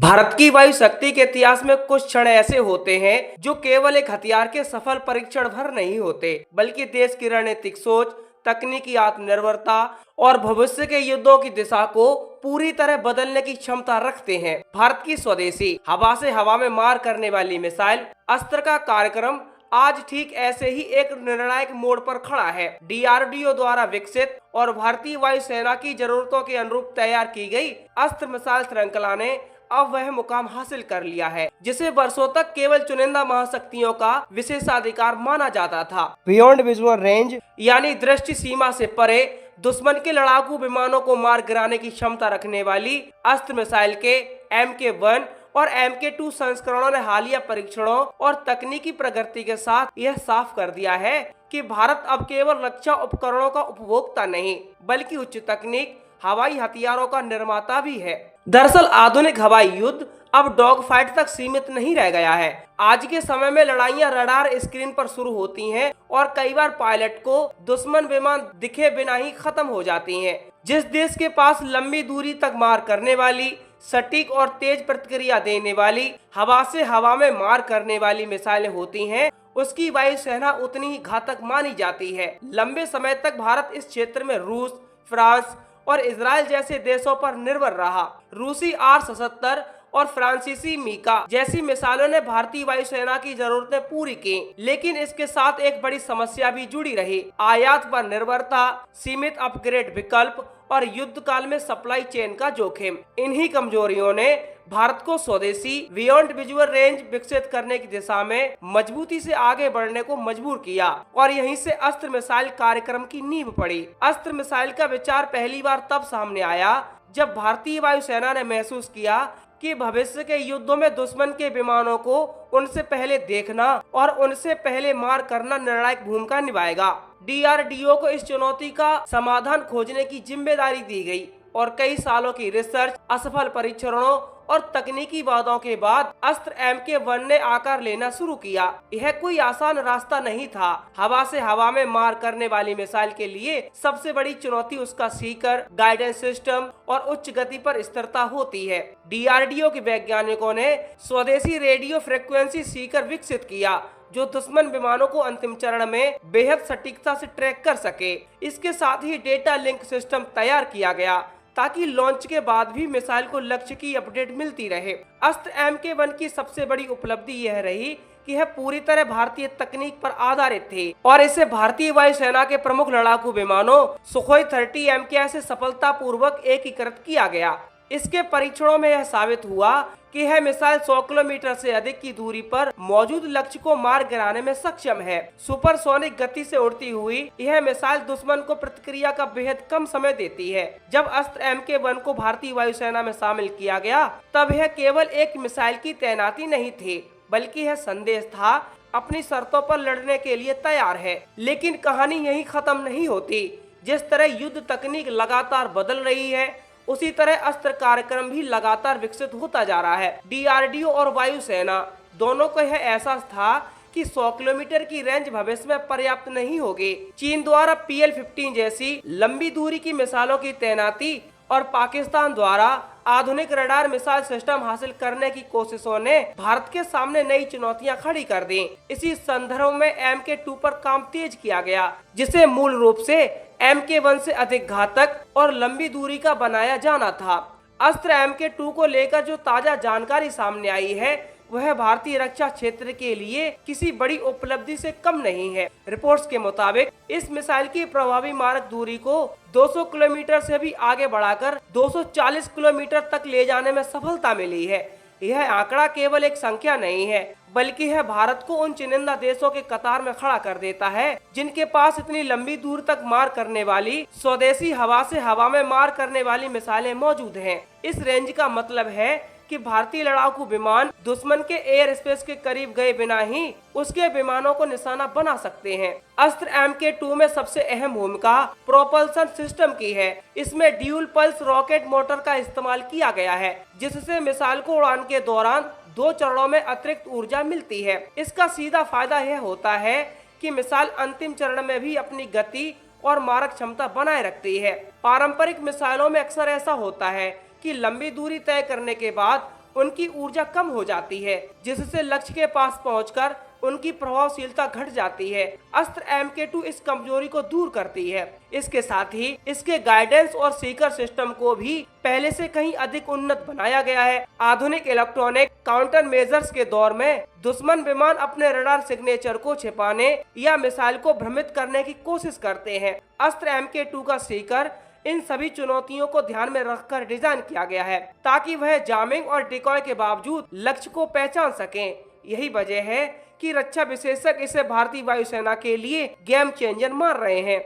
भारत की वायु शक्ति के इतिहास में कुछ क्षण ऐसे होते हैं जो केवल एक हथियार के सफल परीक्षण भर नहीं होते, बल्कि देश की रणनीतिक सोच, तकनीकी आत्मनिर्भरता और भविष्य के युद्धों की दिशा को पूरी तरह बदलने की क्षमता रखते हैं। भारत की स्वदेशी हवा से हवा में मार करने वाली मिसाइल अस्त्र का कार्यक्रम आज ठीक ऐसे ही एक निर्णायक मोड़ पर खड़ा है। डीआरडीओ द्वारा विकसित और भारतीय वायुसेना की जरूरतों के अनुरूप तैयार की गई अस्त्र मिसाइल श्रृंखला ने अब वह मुकाम हासिल कर लिया है जिसे वर्षों तक केवल चुनिंदा महाशक्तियों का विशेषाधिकार माना जाता था। बियॉन्ड विजुअल रेंज यानी दृष्टि सीमा से परे दुश्मन के लड़ाकू विमानों को मार गिराने की क्षमता रखने वाली अस्त्र मिसाइल के MK1 और MK2 संस्करणों ने हालिया परीक्षणों और तकनीकी प्रगति के साथ यह साफ कर दिया है कि भारत अब केवल रक्षा उपकरणों का उपभोक्ता नहीं, बल्कि उच्च तकनीक हवाई हथियारों का निर्माता भी है। दरअसल आधुनिक हवाई युद्ध अब डॉग फाइट तक सीमित नहीं रह गया है। आज के समय में लड़ाइयां रडार स्क्रीन पर शुरू होती हैं और कई बार पायलट को दुश्मन विमान दिखे बिना ही खत्म हो जाती हैं। जिस देश के पास लंबी दूरी तक मार करने वाली, सटीक और तेज प्रतिक्रिया देने वाली, हवा से हवा में मार करने वाली मिसाइलें होती हैं, उसकी वायुसेना उतनी ही घातक मानी जाती है। लंबे समय तक भारत इस क्षेत्र में रूस, फ्रांस और इजराइल जैसे देशों पर निर्भर रहा। रूसी R-77 और फ्रांसीसी मीका जैसी मिसाइलों ने भारतीय वायुसेना की जरूरतें पूरी की, लेकिन इसके साथ एक बड़ी समस्या भी जुड़ी रही। आयात पर निर्भरता, सीमित अपग्रेड विकल्प और युद्ध काल में सप्लाई चेन का जोखिम। इन्हीं कमजोरियों ने भारत को स्वदेशी बियॉन्ड विजुअल रेंज विकसित करने की दिशा में मजबूती से आगे बढ़ने को मजबूर किया और यहीं से अस्त्र मिसाइल कार्यक्रम की नींव पड़ी। अस्त्र मिसाइल का विचार पहली बार तब सामने आया जब भारतीय वायुसेना ने महसूस किया कि भविष्य के युद्धों में दुश्मन के विमानों को उनसे पहले देखना और उनसे पहले मार करना निर्णायक भूमिका निभाएगा। डीआरडीओ को इस चुनौती का समाधान खोजने की जिम्मेदारी दी गई और कई सालों की रिसर्च, असफल परीक्षणों और तकनीकी वादों के बाद अस्त्र MK1 ने आकार लेना शुरू किया। यह कोई आसान रास्ता नहीं था। हवा से हवा में मार करने वाली मिसाइल के लिए सबसे बड़ी चुनौती उसका सीकर, गाइडेंस सिस्टम और उच्च गति पर स्थिरता होती है। डीआरडीओ के वैज्ञानिकों ने स्वदेशी रेडियो फ्रिक्वेंसी सीकर विकसित किया जो दुश्मन विमानों को अंतिम चरण में बेहद सटीकता से ट्रैक कर सके। इसके साथ ही डेटा लिंक सिस्टम तैयार किया गया ताकि लॉन्च के बाद भी मिसाइल को लक्ष्य की अपडेट मिलती रहे। अस्त्र MK1 की सबसे बड़ी उपलब्धि यह रही कि यह पूरी तरह भारतीय तकनीक पर आधारित थे और इसे भारतीय वायुसेना के प्रमुख लड़ाकू विमानों सुखोई 30 MKI से सफलतापूर्वक एकीकृत किया गया। इसके परीक्षणों में यह साबित हुआ कि यह मिसाइल 100 किलोमीटर से अधिक की दूरी पर मौजूद लक्ष्य को मार गिराने में सक्षम है। सुपरसोनिक गति से उड़ती हुई यह मिसाइल दुश्मन को प्रतिक्रिया का बेहद कम समय देती है। जब अस्त्र MK1 को भारतीय वायुसेना में शामिल किया गया तब यह केवल एक मिसाइल की तैनाती नहीं थी, बल्कि यह संदेश था अपनी शर्तों पर लड़ने के लिए तैयार है। लेकिन कहानी यही खत्म नहीं होती। जिस तरह युद्ध तकनीक लगातार बदल रही है, उसी तरह अस्त्र कार्यक्रम भी लगातार विकसित होता जा रहा है। डीआरडीओ और वायुसेना दोनों को यह एहसास था कि 100 किलोमीटर की रेंज भविष्य में पर्याप्त नहीं होगी। चीन द्वारा PL-15 जैसी लंबी दूरी की मिसाइलों की तैनाती और पाकिस्तान द्वारा आधुनिक रडार मिसाइल सिस्टम हासिल करने की कोशिशों ने भारत के सामने नई चुनौतियां खड़ी कर दी। इसी संदर्भ में MK2 पर काम तेज किया गया, जिसे मूल रूप से MK1 से अधिक घातक और लंबी दूरी का बनाया जाना था। अस्त्र MK2 को लेकर जो ताजा जानकारी सामने आई है वह भारतीय रक्षा क्षेत्र के लिए किसी बड़ी उपलब्धि से कम नहीं है। रिपोर्ट्स के मुताबिक इस मिसाइल की प्रभावी मारक दूरी को 200 किलोमीटर से भी आगे बढ़ाकर 240 किलोमीटर तक ले जाने में सफलता मिली है। यह आंकड़ा केवल एक संख्या नहीं है, बल्कि यह भारत को उन चुनिंदा देशों के कतार में खड़ा कर देता है जिनके पास इतनी लंबी दूर तक मार करने वाली स्वदेशी हवा से हवा में मार करने वाली मिसाइलें मौजूद हैं। इस रेंज का मतलब है कि भारतीय लड़ाकू विमान दुश्मन के एयर स्पेस के करीब गए बिना ही उसके विमानों को निशाना बना सकते हैं। अस्त्र MK2 में सबसे अहम भूमिका प्रोपल्शन सिस्टम की है। इसमें ड्यूल पल्स रॉकेट मोटर का इस्तेमाल किया गया है, जिससे मिसाइल को उड़ान के दौरान 2 चरणों में अतिरिक्त ऊर्जा मिलती है। इसका सीधा फायदा यह होता है कि मिसाइल अंतिम चरण में भी अपनी गति और मारक क्षमता बनाए रखती है। पारंपरिक मिसाइलों में अक्सर ऐसा होता है कि लंबी दूरी तय करने के बाद उनकी ऊर्जा कम हो जाती है, जिससे लक्ष्य के पास पहुंचकर उनकी प्रभावशीलता घट जाती है। अस्त्र MK2 इस कमजोरी को दूर करती है। इसके साथ ही इसके गाइडेंस और सीकर सिस्टम को भी पहले से कहीं अधिक उन्नत बनाया गया है। आधुनिक इलेक्ट्रॉनिक काउंटर मेजर्स के दौर में दुश्मन विमान अपने रडार सिग्नेचर को छिपाने या मिसाइल को भ्रमित करने की कोशिश करते हैं। अस्त्र MK2 का सीकर इन सभी चुनौतियों को ध्यान में रखकर डिजाइन किया गया है, ताकि वह जामिंग और डिकॉय के बावजूद लक्ष्य को पहचान सकें। यही वजह है कि रक्षा विशेषज्ञ इसे भारतीय वायुसेना के लिए गेम चेंजर मान रहे हैं।